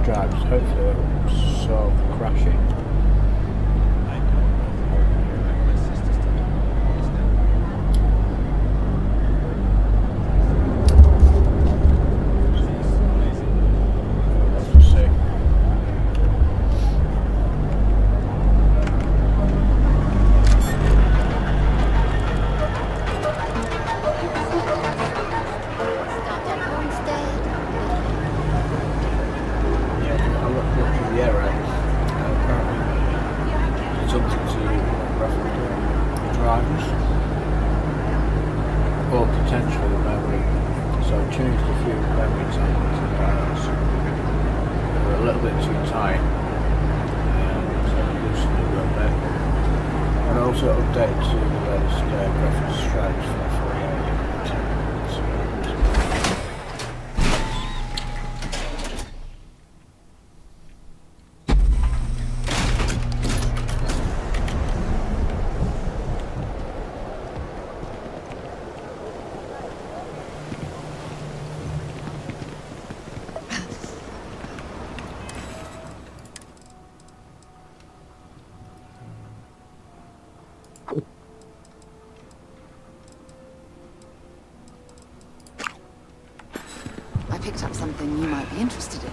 stripes. Hopefully it'll solve the crashing. Let's just see. Or potentially the memory. So I've changed a few memory settings and dials. They're a little bit too tight, so I loosened it a little bit. And also updated to the latest graphics stripes for 48. I picked up something you might be interested in.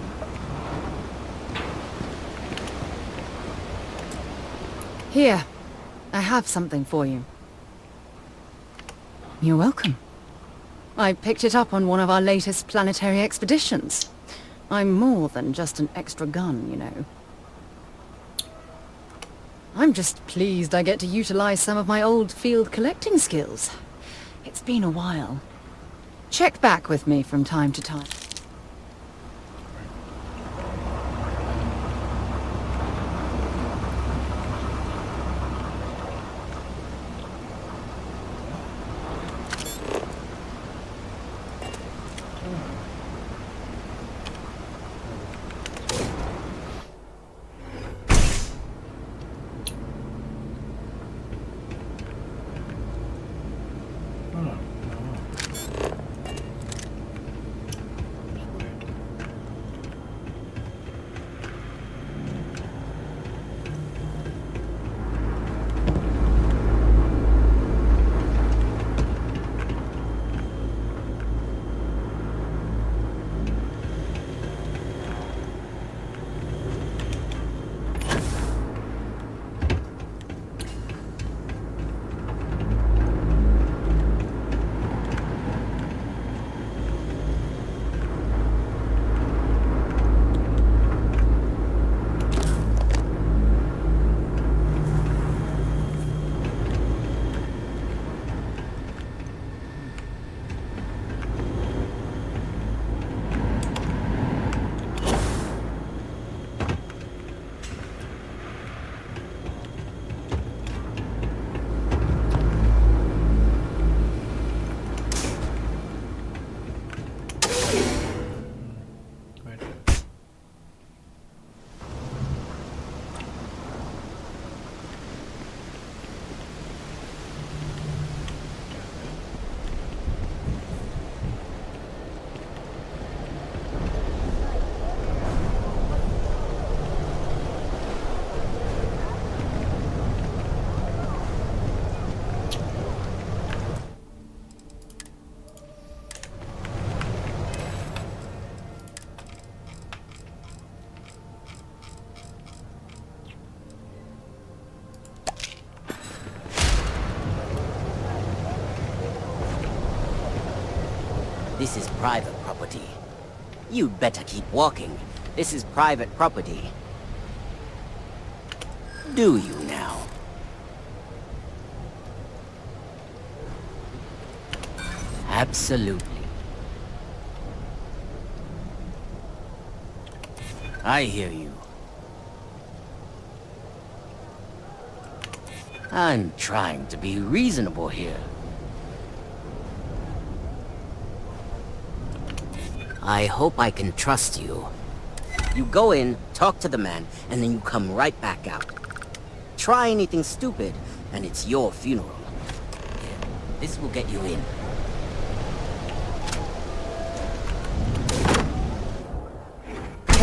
Here, I have something for you. You're welcome. I picked it up on one of our latest planetary expeditions. I'm more than just an extra gun, you know. I'm just pleased I get to utilize some of my old field collecting skills. It's been a while. Check back with me from time to time. This is private property. You'd better keep walking. This is private property. Do you now? Absolutely. I hear you. I'm trying to be reasonable here. I hope I can trust you. You go in, talk to the man, and then you come right back out. Try anything stupid, and it's your funeral. Here, this will get you in.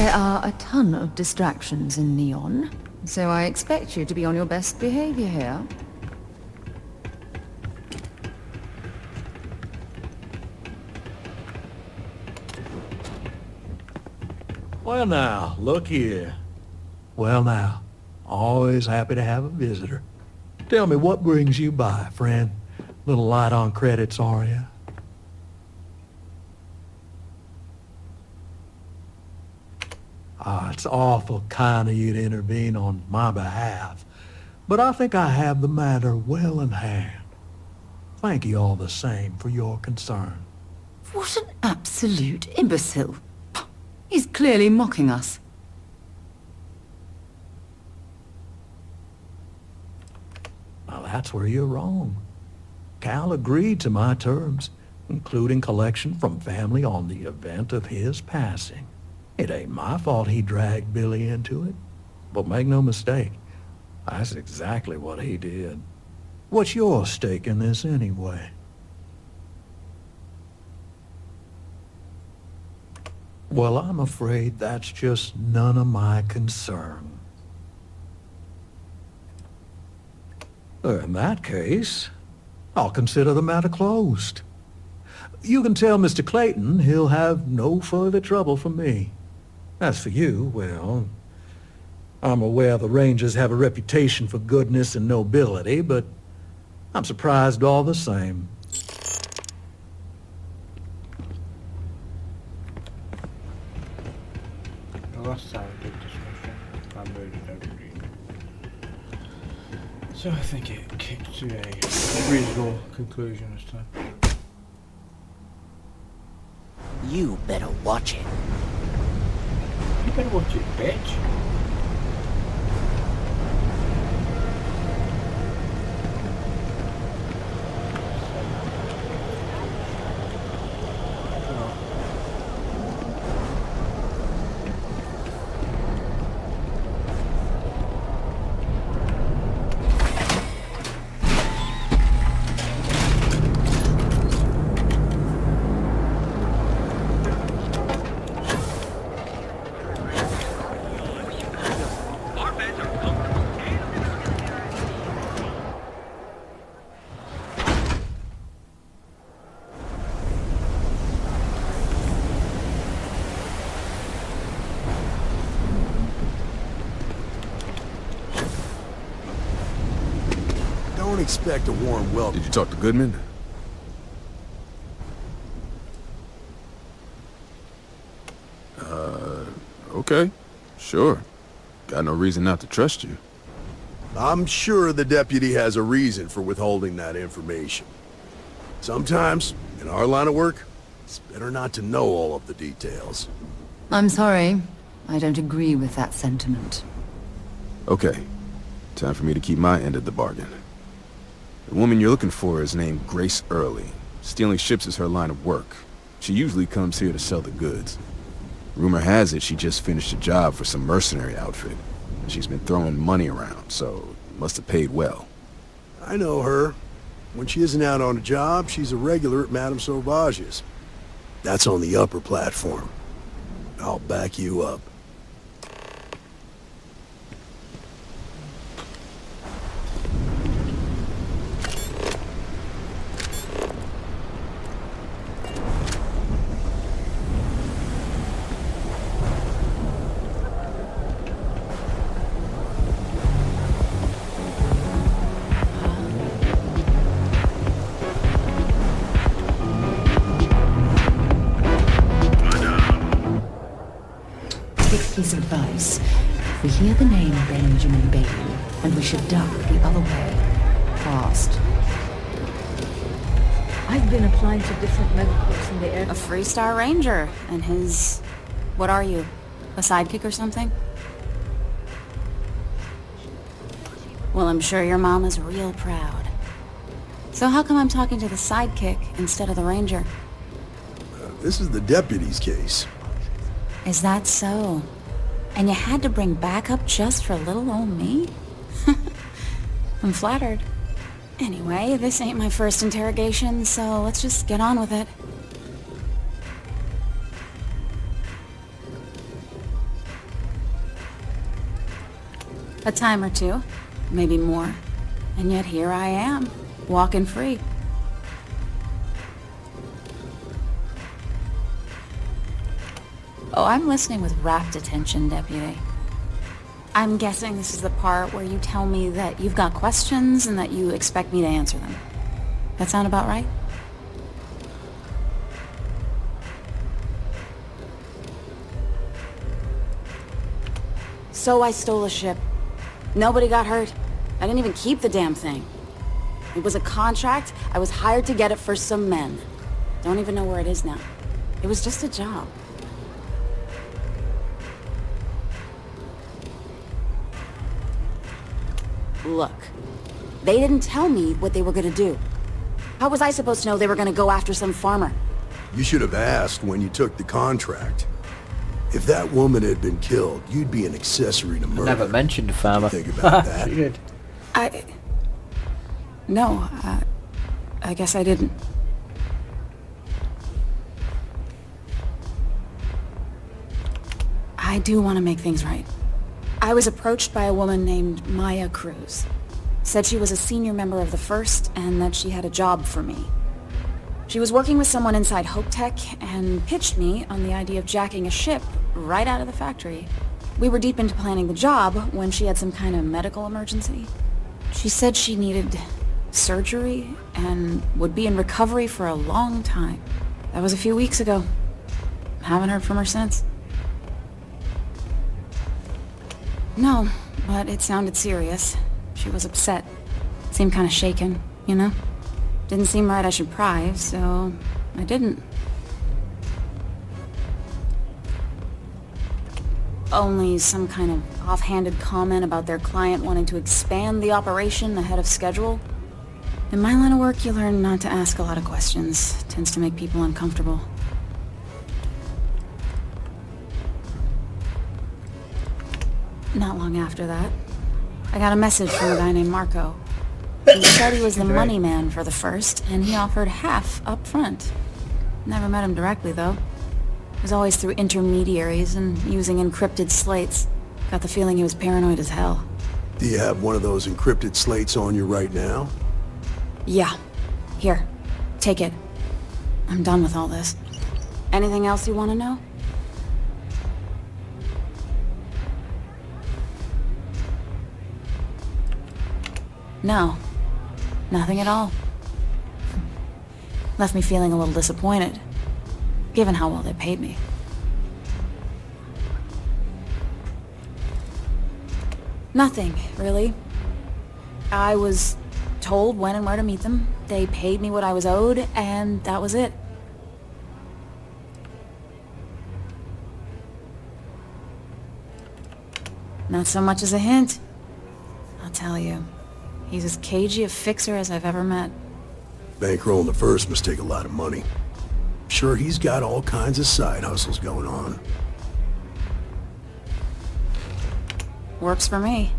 There are a ton of distractions in Neon, so I expect you to be on your best behavior here. Well now, look here. Well now, always happy to have a visitor. Tell me, what brings you by, friend? Little light on credits, are you? It's awful kind of you to intervene on my behalf, but I think I have the matter well in hand. Thank you all the same for your concern. What an absolute imbecile. He's clearly mocking us. Now that's where you're wrong. Cal agreed to my terms, including collection from family on the event of his passing. It ain't my fault he dragged Billy into it. But make no mistake, that's exactly what he did. What's your stake in this anyway? Well, I'm afraid that's just none of my concern. In that case, I'll consider the matter closed. You can tell Mr. Clayton he'll have no further trouble from me. As for you, well, I'm aware the Rangers have a reputation for goodness and nobility, but I'm surprised all the same. The last time I did this mission, I murdered everybody. So I think it kicked to a reasonable conclusion this time. You better watch it. You better watch it, bitch. Don't expect a warm welcome. Did you talk to Goodman? Okay. Sure. Got no reason not to trust you. I'm sure the deputy has a reason for withholding that information. Sometimes, in our line of work, it's better not to know all of the details. I'm sorry. I don't agree with that sentiment. Okay. Time for me to keep my end of the bargain. The woman you're looking for is named Grace Early. Stealing ships is her line of work. She usually comes here to sell the goods. Rumor has it she just finished a job for some mercenary outfit. She's been throwing money around, so must have paid well. I know her. When she isn't out on a job, she's a regular at Madame Sauvage's. That's on the upper platform. I'll back you up. Piece of advice. We hear the name Benjamin Bailey, and we should duck the other way. Fast. I've been applying to different medicals in the air. A Freestar Ranger, and his... what are you? A sidekick or something? Well, I'm sure your mom is real proud. So how come I'm talking to the sidekick instead of the Ranger? This is the deputy's case. Is that so? And you had to bring backup just for little old me? I'm flattered. Anyway, this ain't my first interrogation, so let's just get on with it. A time or two, maybe more. And yet here I am, walking free. Oh, I'm listening with rapt attention, Deputy. I'm guessing this is the part where you tell me that you've got questions and that you expect me to answer them. That sound about right? So I stole a ship. Nobody got hurt. I didn't even keep the damn thing. It was a contract. I was hired to get it for some men. Don't even know where it is now. It was just a job. Look, they didn't tell me what they were gonna do. How was I supposed to know they were gonna go after some farmer? You should have asked when you took the contract. If that woman had been killed, you'd be an accessory to murder. Never mentioned a farmer. Think about that. She did. No, I guess I didn't. I do want to make things right. I was approached by a woman named Maya Cruz. Said she was a senior member of the First and that she had a job for me. She was working with someone inside Hope Tech and pitched me on the idea of jacking a ship right out of the factory. We were deep into planning the job when she had some kind of medical emergency. She said she needed surgery and would be in recovery for a long time. That was a few weeks ago. Haven't heard from her since. No, but it sounded serious. She was upset. Seemed kind of shaken, you know? Didn't seem right I should pry, so I didn't. Only some kind of offhanded comment about their client wanting to expand the operation ahead of schedule. In my line of work, you learn not to ask a lot of questions. Tends to make people uncomfortable. Not long after that, I got a message from a guy named Marco. He said he was the money man for the First, and he offered half up front. Never met him directly, though. It was always through intermediaries and using encrypted slates. Got the feeling he was paranoid as hell. Do you have one of those encrypted slates on you right now? Yeah. Here. Take it. I'm done with all this. Anything else you want to know? No. Nothing at all. Left me feeling a little disappointed, given how well they paid me. Nothing, really. I was told when and where to meet them. They paid me what I was owed, and that was it. Not so much as a hint. I'll tell you. He's as cagey a fixer as I've ever met. Bankrolling the First must take a lot of money. Sure, he's got all kinds of side hustles going on. Works for me.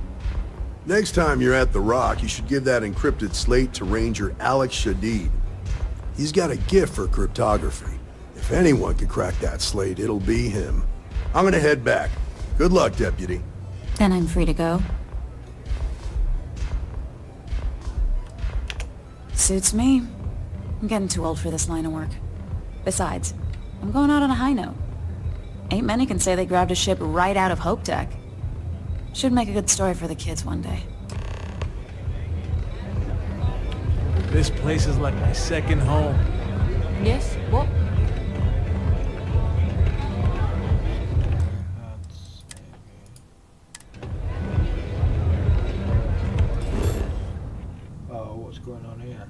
Next time you're at the Rock, you should give that encrypted slate to Ranger Alex Shadid. He's got a gift for cryptography. If anyone can crack that slate, it'll be him. I'm gonna head back. Good luck, Deputy. Then I'm free to go. Suits me. I'm getting too old for this line of work. Besides, I'm going out on a high note. Ain't many can say they grabbed a ship right out of Hope Tech. Should make a good story for the kids one day. This place is like my second home. Yes? What? Oh, what's going on here?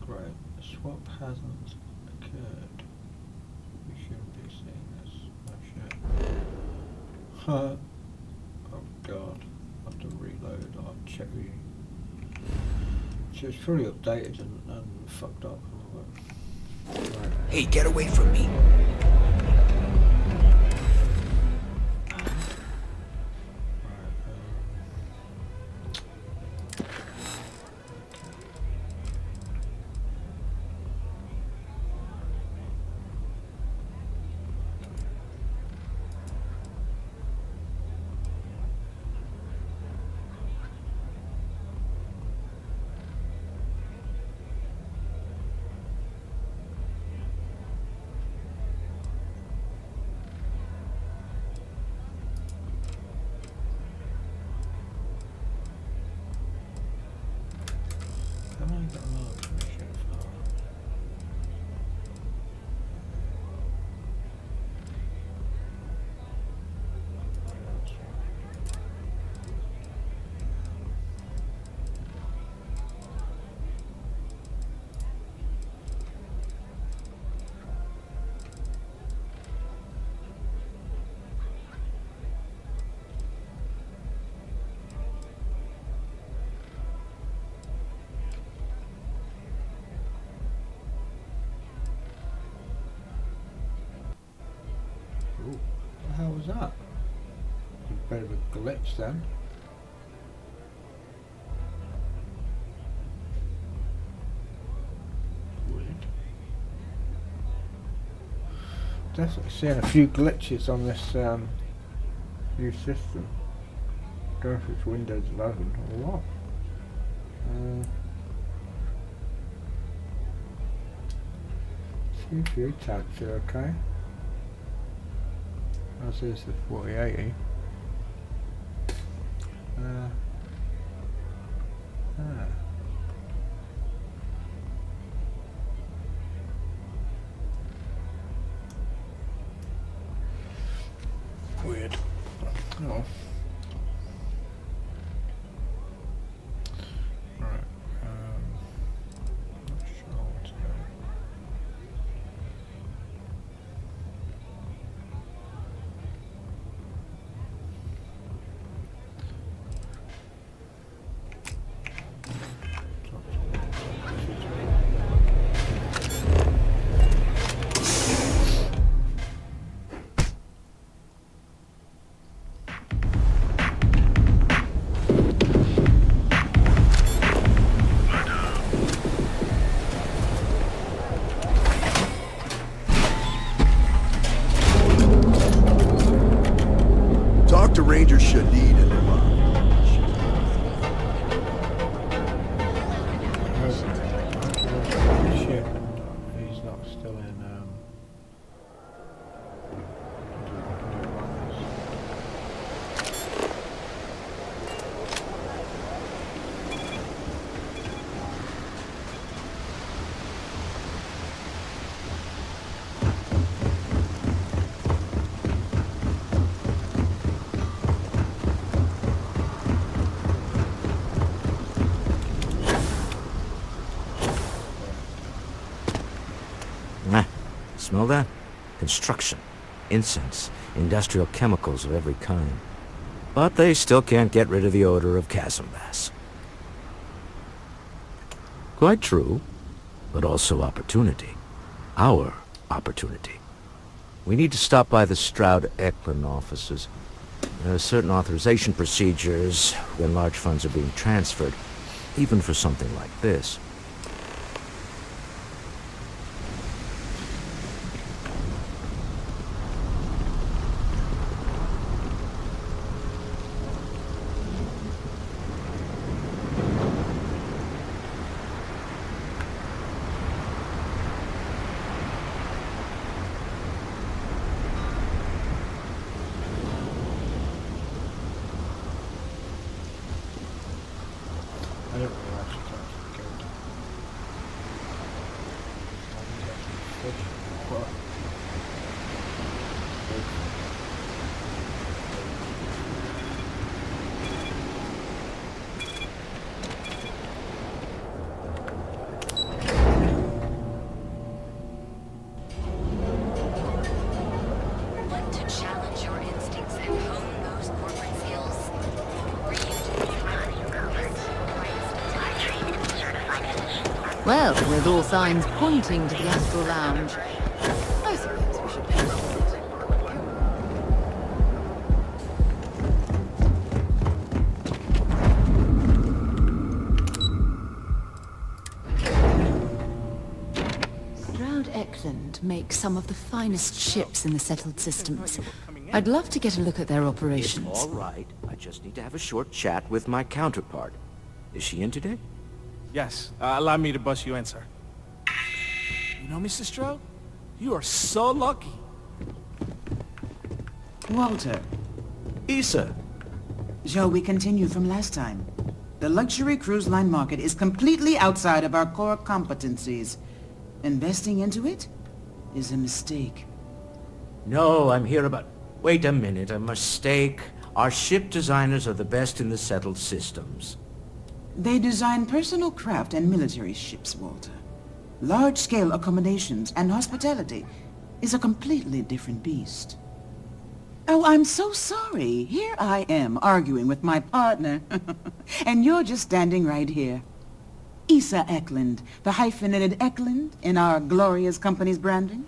Great. The swap hasn't occurred. We shouldn't be seeing this. Oh shit. Huh. Oh god. I have to reload. I'll check the... So it's fully updated and fucked up. Right. Hey, get away from me. Ooh, what the hell was that? A bit of a glitch then. Weird. Definitely seeing a few glitches on this new system. Don't know if it's Windows 11 or what. CPU types are okay. As is the 4080. Weird. Oh. Right. Not sure what to do. Talk to Ranger Shadid in the rock. Shit. He's not still in Smell that? Construction, incense, industrial chemicals of every kind. But they still can't get rid of the odor of chasm bass. Quite true, but also opportunity. Our opportunity. We need to stop by the Stroud-Eklund offices. There are certain authorization procedures when large funds are being transferred, even for something like this. I don't really actually talk to the character. What? Want to challenge your instincts and hone those corporate skills? Well, with all signs pointing to the Astral Lounge, I suppose we should pay a visit. Stroud-Eklund makes some of the finest ships in the settled systems. I'd love to get a look at their operations. It's all right. I just need to have a short chat with my counterpart. Is she in today? Yes, allow me to bust you in, sir. You know, Mr. Stroud? You are so lucky. Walter, Issa! shall we continue from last time? The luxury cruise line market is completely outside of our core competencies. Investing into it is a mistake. No, I'm here about... Wait a minute, a mistake. Our ship designers are the best in the settled systems. They design personal craft and military ships, Walter. Large-scale accommodations and hospitality is a completely different beast. Oh, I'm so sorry. Here I am arguing with my partner. And you're just standing right here. Issa Eklund, the hyphenated Eklund in our glorious company's branding.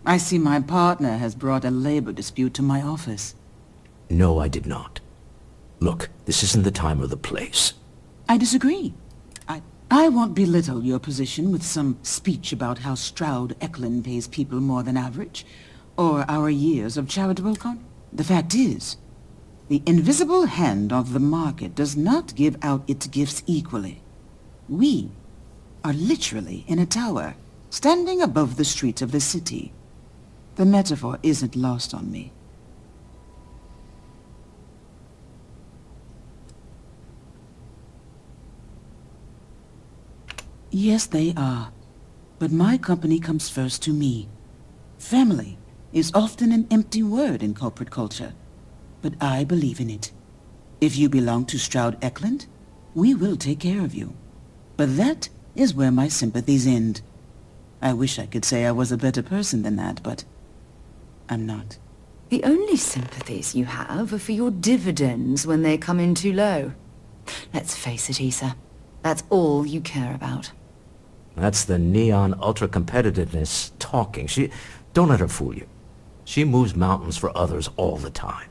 I see my partner has brought a labor dispute to my office. No, I did not. Look, this isn't the time or the place. I disagree. I won't belittle your position with some speech about how Stroud Eklund pays people more than average, or our years of charitable The fact is, the invisible hand of the market does not give out its gifts equally. We are literally in a tower, standing above the streets of the city. The metaphor isn't lost on me. Yes, they are. But my company comes first to me. Family is often an empty word in corporate culture, but I believe in it. If you belong to Stroud Eklund, we will take care of you. But that is where my sympathies end. I wish I could say I was a better person than that, but I'm not. The only sympathies you have are for your dividends when they come in too low. Let's face it, Issa. That's all you care about. That's the Neon ultra-competitiveness talking. Don't let her fool you. She moves mountains for others all the time.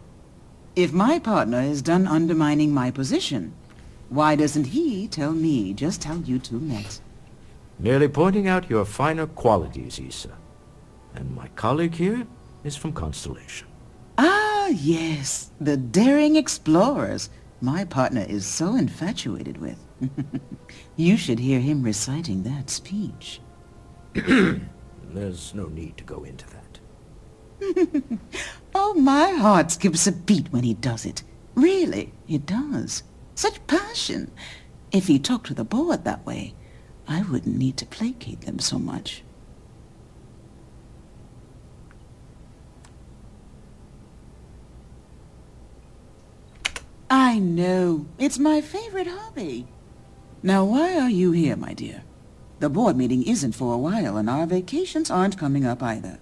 If my partner is done undermining my position, why doesn't he tell me just how you two met? Merely pointing out your finer qualities, Issa. And my colleague here is from Constellation. Ah, yes. The daring explorers my partner is so infatuated with. You should hear him reciting that speech. There's no need to go into that. Oh, my heart skips a beat when he does it. Really, it does. Such passion. If he talked to the board that way, I wouldn't need to placate them so much. I know. It's my favorite hobby. Now, why are you here, my dear? The board meeting isn't for a while, and our vacations aren't coming up either.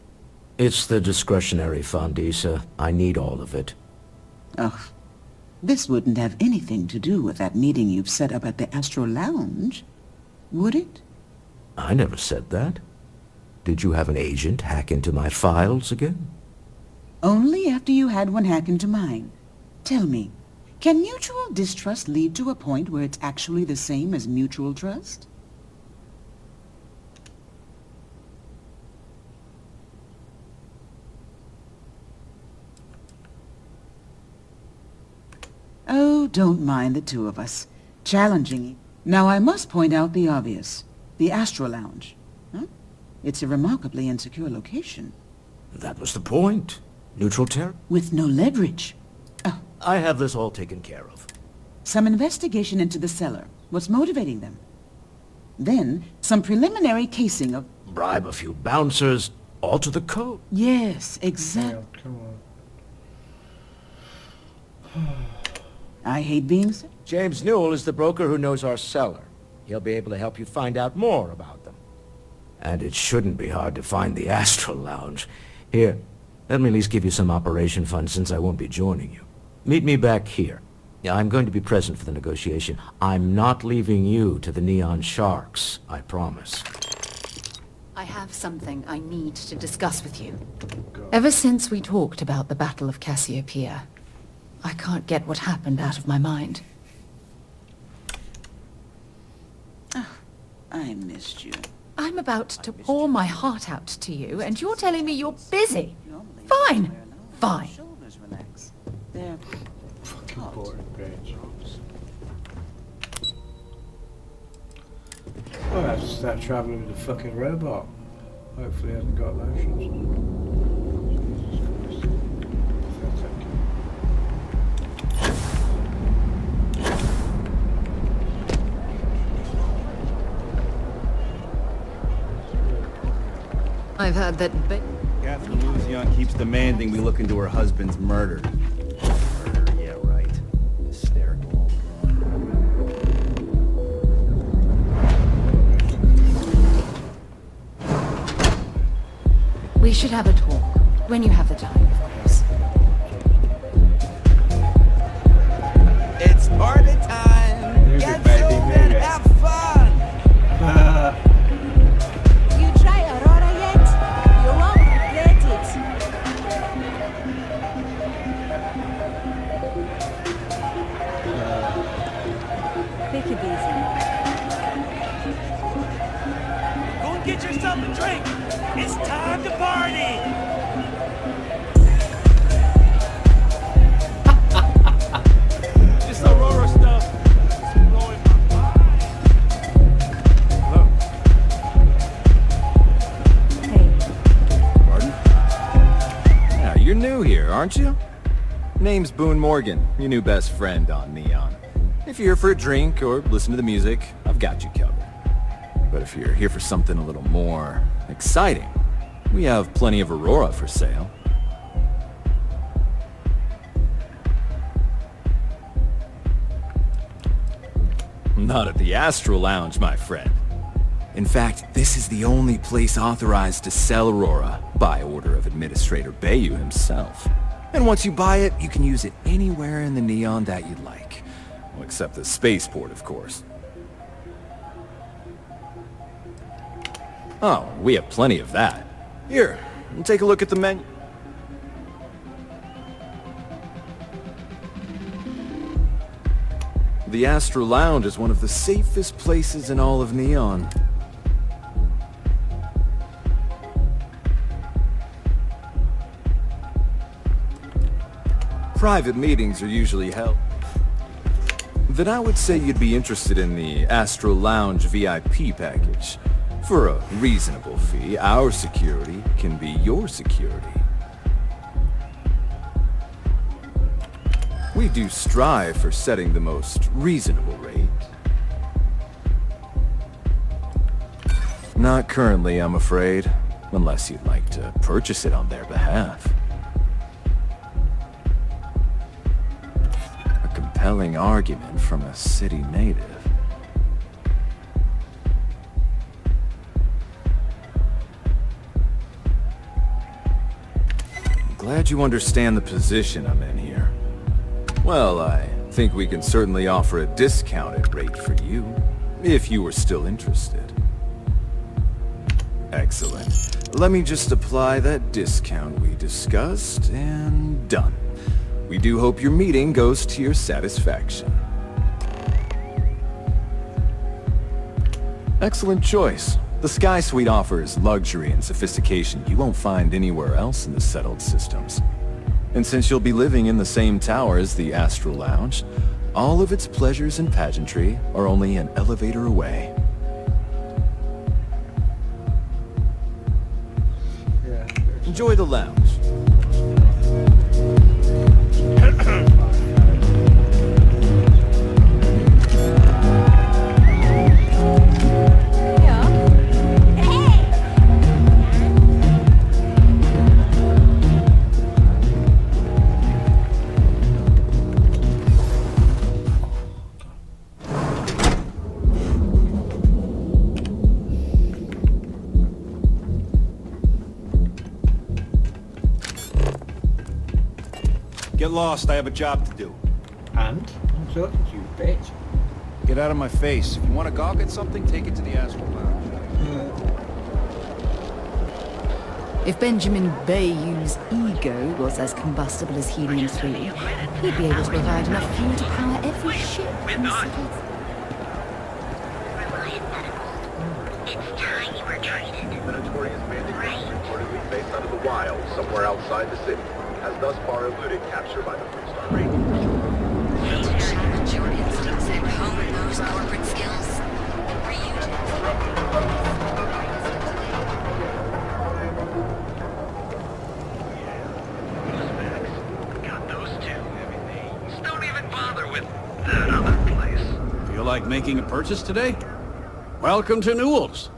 It's the discretionary fund, Issa. I need all of it. Ugh. This wouldn't have anything to do with that meeting you've set up at the Astro Lounge, would it? I never said that. Did you have an agent hack into my files again? Only after you had one hack into mine. Tell me, can mutual distrust lead to a point where it's actually the same as mutual trust? Oh, don't mind the two of us. Challenging. Now I must point out the obvious. The Astro Lounge. Huh? It's a remarkably insecure location. That was the point. Neutral terror? With no leverage. Oh. I have this all taken care of. Some investigation into the cellar. What's motivating them? Then, some preliminary casing of... Bribe a few bouncers, alter the code. Yes, exactly. Yeah, come on. I hate being sick. James Newell is the broker who knows our cellar. He'll be able to help you find out more about them. And it shouldn't be hard to find the Astro Lounge. Here, let me at least give you some operation funds since I won't be joining you. Meet me back here. Yeah, I'm going to be present for the negotiation. I'm not leaving you to the Neon Sharks, I promise. I have something I need to discuss with you. Ever since we talked about the Battle of Cassiopeia, I can't get what happened out of my mind. Oh, I missed you. I'm about to pour my heart out to you, and you're telling me you're busy. Fine. Fine. Shoulders relax. They're Fucking boring bitch. Oh, I have to start travelling with the fucking robot. Hopefully he hasn't got lotions. Jesus Christ. Pathetic. I've heard that Catherine Luzion keeps demanding we look into her husband's murder. Murder, yeah, right. Hysterical. we should have a talk. When you have the time, of course. It's party time! Music, Get baby, stupid, music. have fun! You try Aurora yet? You won't regret something to drink. It's time to party. This Aurora stuff is blowing my mind. Hello. Hey, Pardon? Yeah, you're new here, aren't you? Name's Boone Morgan, your new best friend on Neon. If you're here for a drink or listen to the music, I've got you covered. But if you're here for something a little more exciting, we have plenty of Aurora for sale. Not at the Astral Lounge, my friend. In fact, this is the only place authorized to sell Aurora by order of Administrator Bayou himself. And once you buy it, you can use it anywhere in the Neon that you'd like. Well, except the spaceport, of course. Oh, we have plenty of that. Here, take a look at the menu. The Astral Lounge is one of the safest places in all of Neon. Private meetings are usually held. Then I would say you'd be interested in the Astral Lounge VIP package. For a reasonable fee, our security can be your security. We do strive for setting the most reasonable rate. Not currently, I'm afraid, unless you'd like to purchase it on their behalf. A compelling argument from a city native. Glad you understand the position I'm in here. Well, I think we can certainly offer a discounted rate for you, if you were still interested. Excellent. Let me just apply that discount we discussed, and done. We do hope your meeting goes to your satisfaction. Excellent choice. The Sky Suite offers luxury and sophistication you won't find anywhere else in the settled systems. And since you'll be living in the same tower as the Astral Lounge, all of its pleasures and pageantry are only an elevator away. Enjoy the lounge. Get lost, I have a job to do. And? I'm talking to you, bitch. Get out of my face. If you want to gawk at something, take it to the Astral Lounge. If Benjamin Bayou's ego was as combustible as helium-3, he'd be able to provide enough fuel to power every ship in the city. It's time you were treated. The notorious bandit is reportedly based out of the wild, somewhere outside the city. Has thus far eluded capture by the Three-Star Rangers. Need to challenge your instincts and hone those corporate skills. Got those two. Just don't even bother with that other place. Feel like making a purchase today? Welcome to Newell's.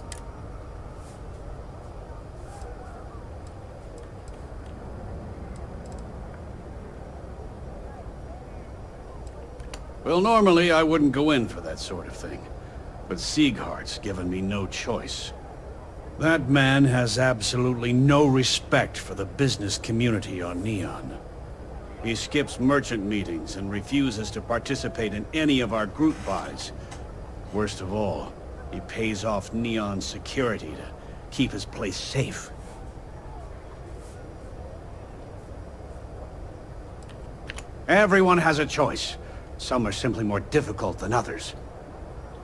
Well, normally I wouldn't go in for that sort of thing. But Sieghart's given me no choice. That man has absolutely no respect for the business community on Neon. He skips merchant meetings and refuses to participate in any of our group buys. Worst of all, he pays off Neon's security to keep his place safe. Everyone has a choice. Some are simply more difficult than others.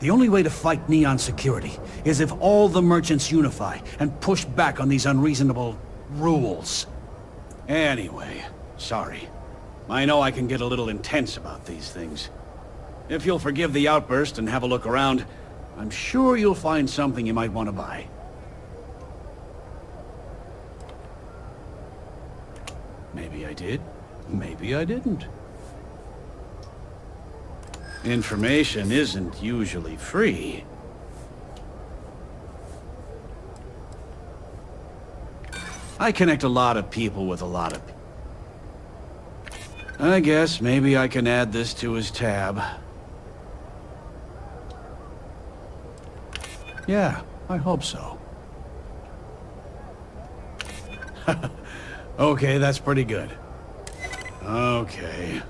The only way to fight Neon security is if all the merchants unify and push back on these unreasonable rules. Anyway, sorry. I know I can get a little intense about these things. If you'll forgive the outburst and have a look around, I'm sure you'll find something you might want to buy. Maybe I did, maybe I didn't. Information isn't usually free. I connect a lot of people with a lot of... I guess maybe I can add this to his tab. Yeah, I hope so. Okay, that's pretty good. Okay.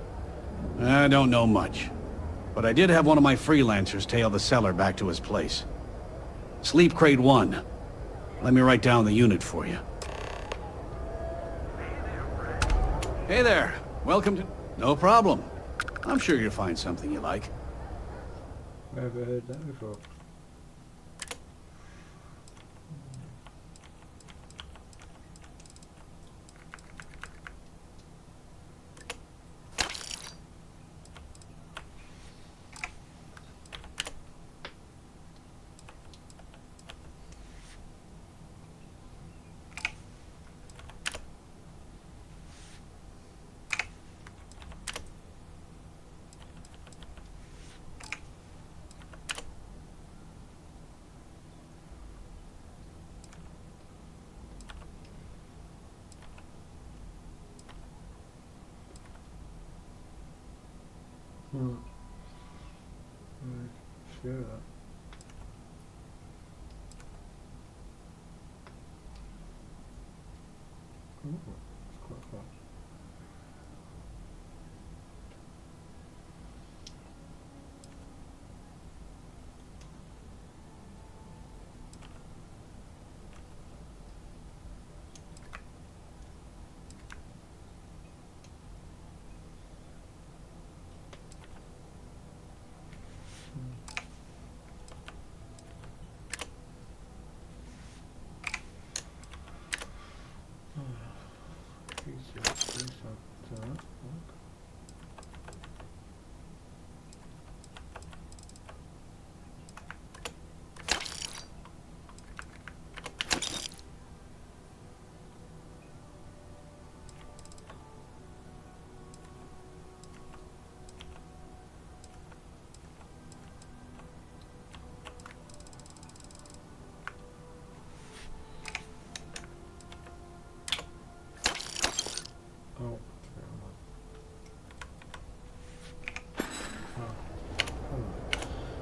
I don't know much. But I did have one of my freelancers tail the seller back to his place. Sleep Crate 1. Let me write down the unit for you. Hey there. Welcome to... No problem. I'm sure you'll find something you like. Never heard that before. Sure. Ooh, it's quite fun. Oh,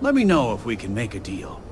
Let me know if we can make a deal.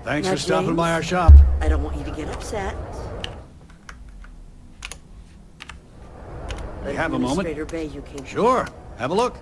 Thanks Now, for stopping James, by our shop. I don't want you to get upset. You have a moment? Administrator Bay, you came. Sure. Have a look.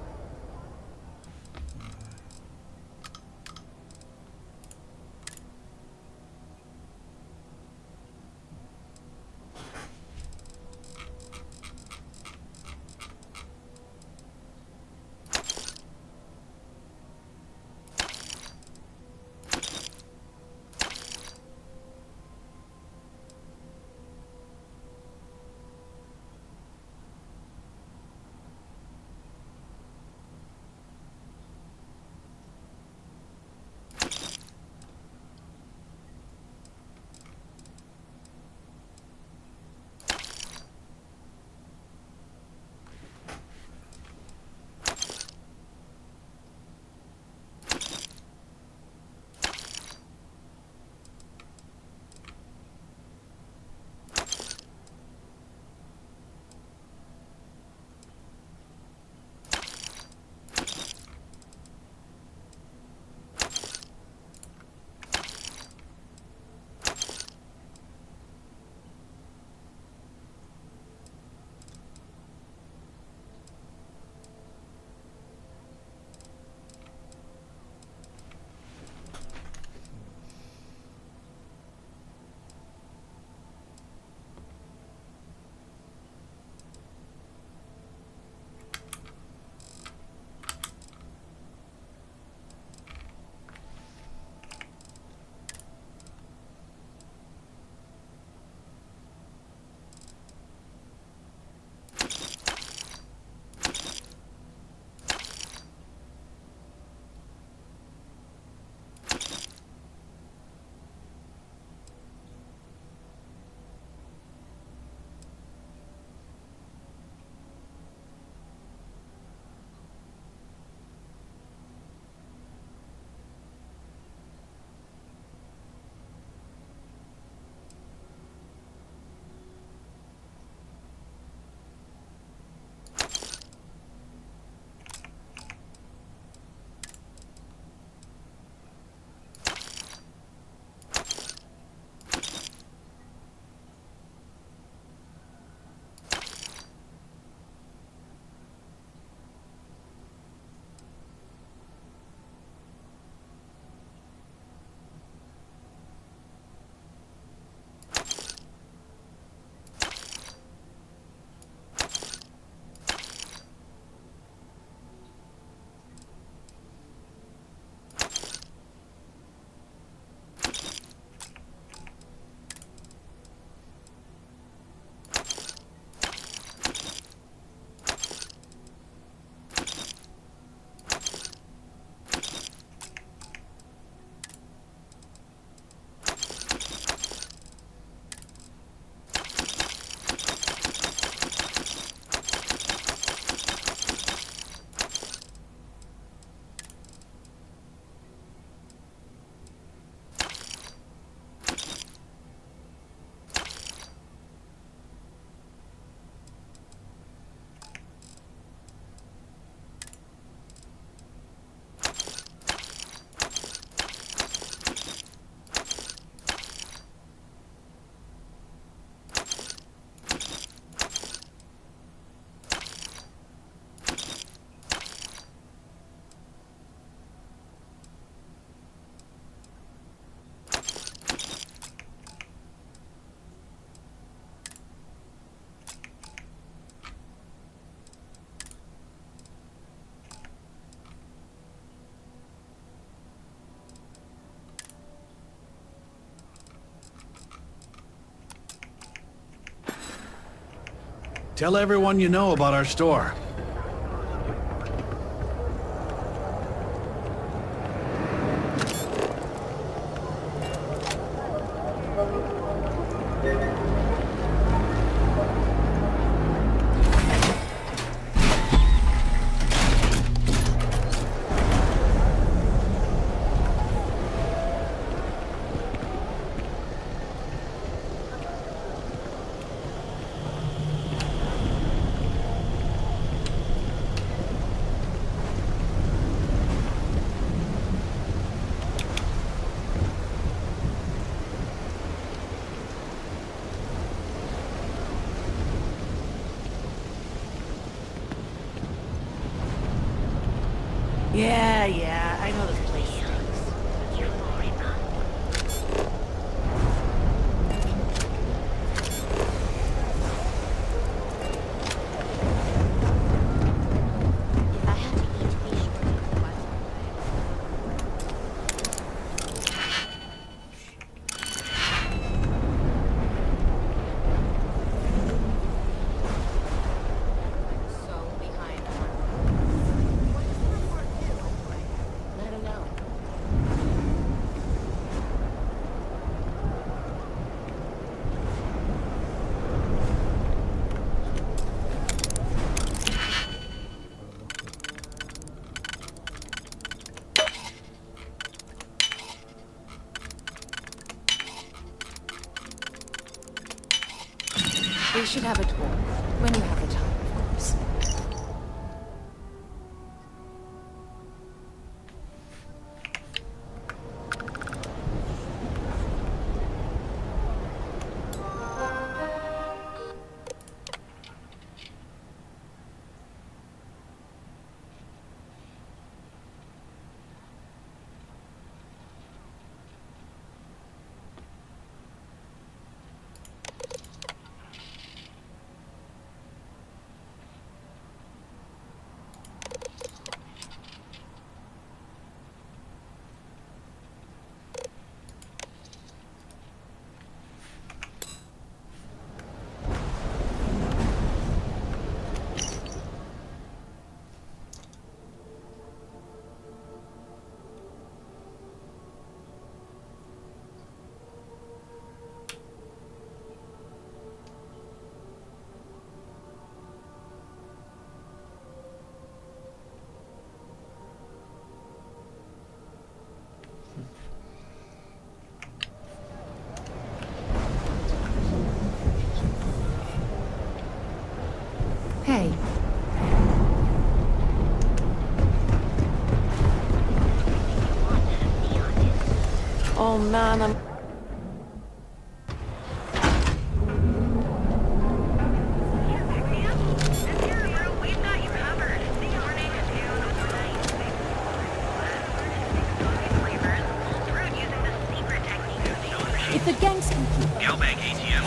Tell everyone you know about our store. Yeah, I know this place sucks. You're boring, If I had to eat these short while so behind. I don't know. We should have a tour. When you have the time, of course. Hey. Oh man, I'm... If the gangs can keep up. Galbag ATM.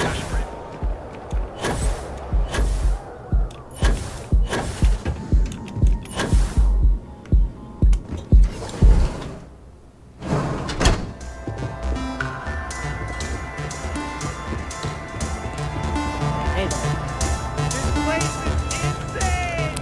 Hey there. This place is insane!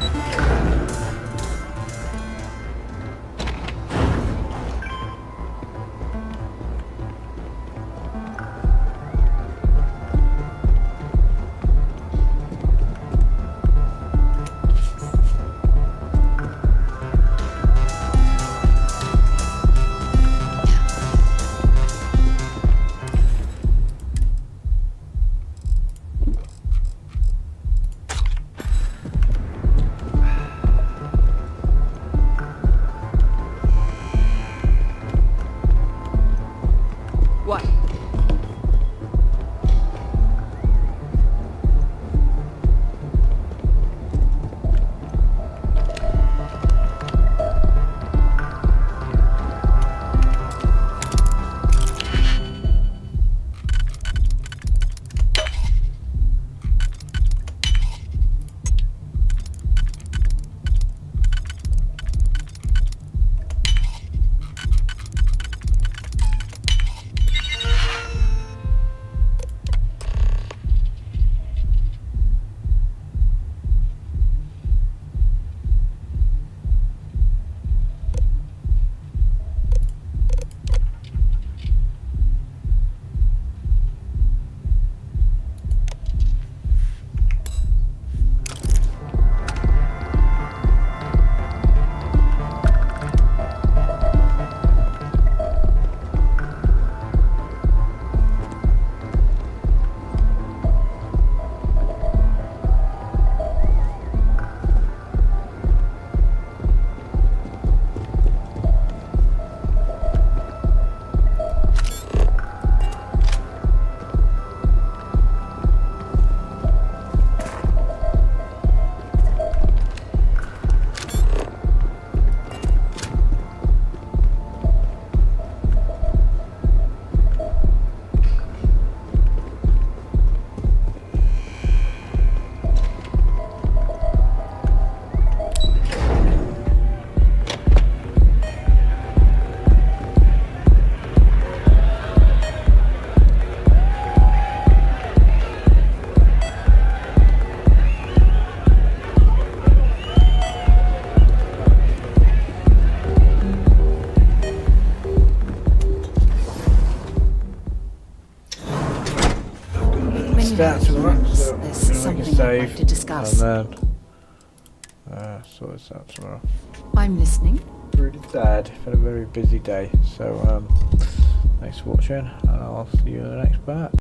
day out tomorrow, so I'm There's gonna make a something I'd save like to discuss. and then sort this out tomorrow. I'm listening. Really sad. Had a very busy day, so thanks for watching, and I'll see you in the next part.